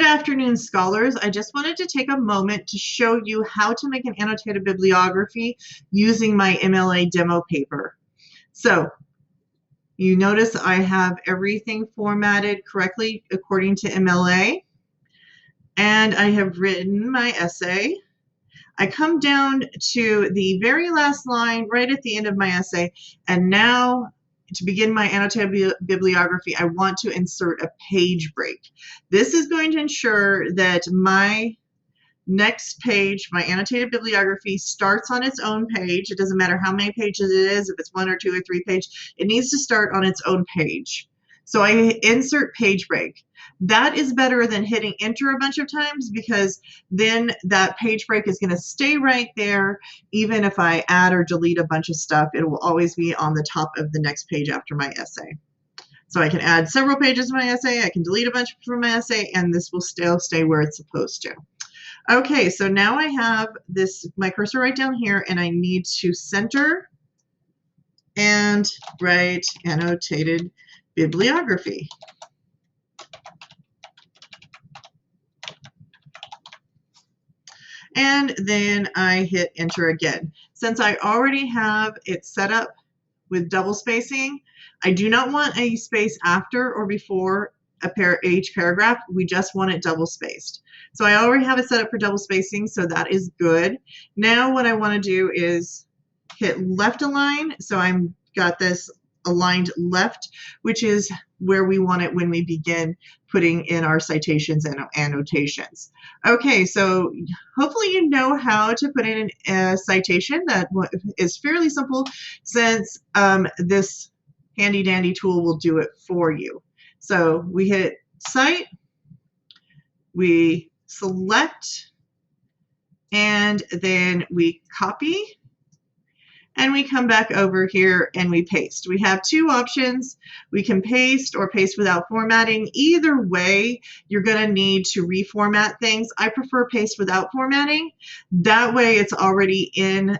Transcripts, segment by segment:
afternoon, scholars. I just wanted to take a moment to show you how to make an annotated bibliography using my MLA demo paper. So you notice I have everything formatted correctly according to MLA, and I have written my essay. I come down to the very last line right at the end of my essay, and now to begin my annotated bibliography, I want to insert a page break. This is going to ensure that my next page, my annotated bibliography, starts on its own page. It doesn't matter how many pages it is, if it's 1 or 2 or 3 page, it needs to start on its own page. So I insert page break. That is better than hitting enter a bunch of times, because then that page break is going to stay right there. Even if I add or delete a bunch of stuff, it will always be on the top of the next page after my essay. So I can add several pages to my essay, I can delete a bunch from my essay, and this will still stay where it's supposed to. Okay, so now I have my cursor right down here, and I need to center and write annotated bibliography. And then I hit enter again. Since I already have it set up with double spacing, I do not want a space after or before each paragraph. We just want it double spaced. So I already have it set up for double spacing, so that is good. Now what I want to do is hit left align. So I'm got this aligned left, which is where we want it when we begin putting in our citations and annotations. Okay, so hopefully you know how to put in a citation. That is fairly simple, since this handy dandy tool will do it for you. So we hit cite, we select, and then we copy, and we come back over here and we paste. We have two options. We can paste or paste without formatting. Either way, you're going to need to reformat things. I prefer paste without formatting. That way it's already in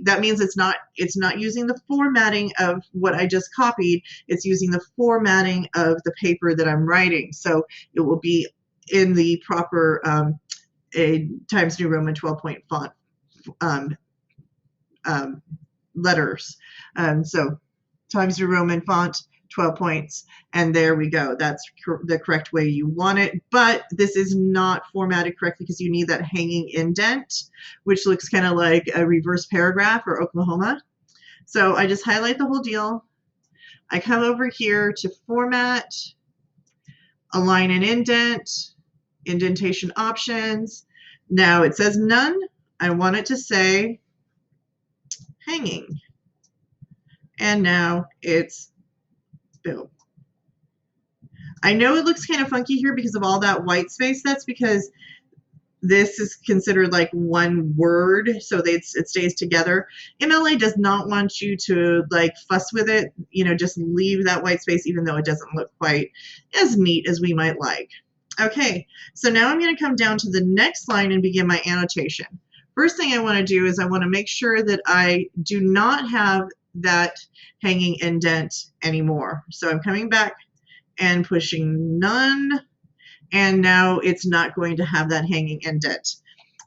that means it's not using the formatting of what I just copied. It's using the formatting of the paper that I'm writing. So it will be in the proper Times New Roman 12-point font letters. So Times New Roman font, 12 points, and there we go. That's the correct way you want it, but this is not formatted correctly because you need that hanging indent, which looks kind of like a reverse paragraph or Oklahoma. So I just highlight the whole deal. I come over here to format, align and indent, indentation options. Now it says none. I want it to say hanging, and now it's boom. I know it looks kind of funky here because of all that white space. That's because this is considered like one word, so it stays together. MLA does not want you to like fuss with it, just leave that white space, even though it doesn't look quite as neat as we might like. Okay, so now I'm going to come down to the next line and begin my annotation. First thing I want to do is I want to make sure that I do not have that hanging indent anymore. So I'm coming back and pushing none, and now it's not going to have that hanging indent.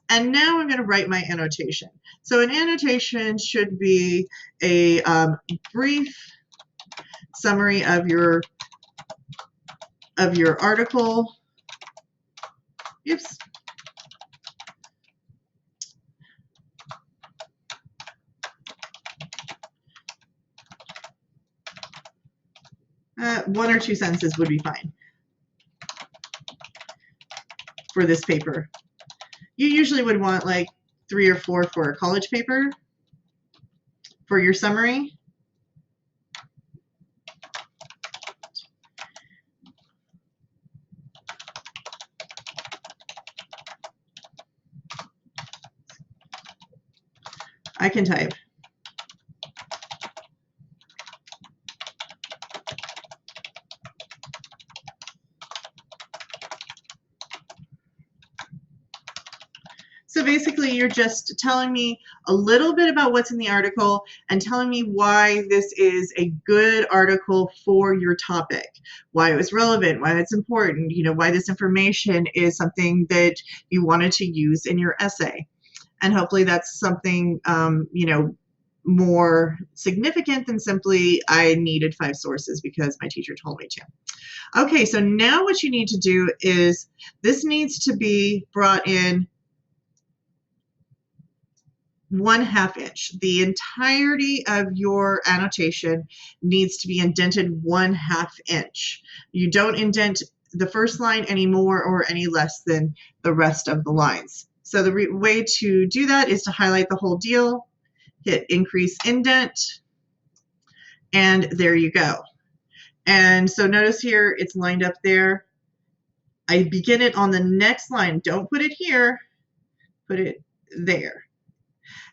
And now I'm going to write my annotation. So an annotation should be a brief summary of your article. Oops. One or two sentences would be fine for this paper. You usually would want like 3 or 4 for a college paper for your summary. I can type. So basically, you're just telling me a little bit about what's in the article and telling me why this is a good article for your topic. why it was relevant, why it's important, why this information is something that you wanted to use in your essay. And hopefully that's something, more significant than simply I needed 5 sources because my teacher told me to. Okay, so now what you need to do is this needs to be brought in 1/2 inch. The entirety of your annotation needs to be indented 1/2 inch. You don't indent the first line any more or any less than the rest of the lines. So the way to do that is to highlight the whole deal, hit increase indent, and there you go. And so notice here it's lined up there. I begin it on the next line. Don't put it here, put it there.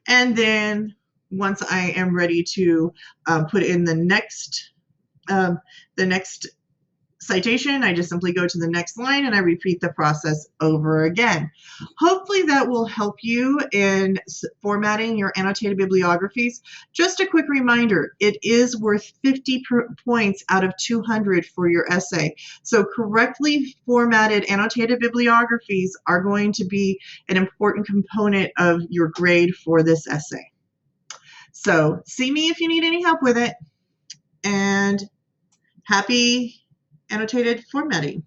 And then once I am ready to put in the next citation, I just simply go to the next line and I repeat the process over again. Hopefully that will help you in formatting your annotated bibliographies. Just a quick reminder, it is worth 50 points out of 200 for your essay. So correctly formatted annotated bibliographies are going to be an important component of your grade for this essay. So see me if you need any help with it, and happy annotated formatting.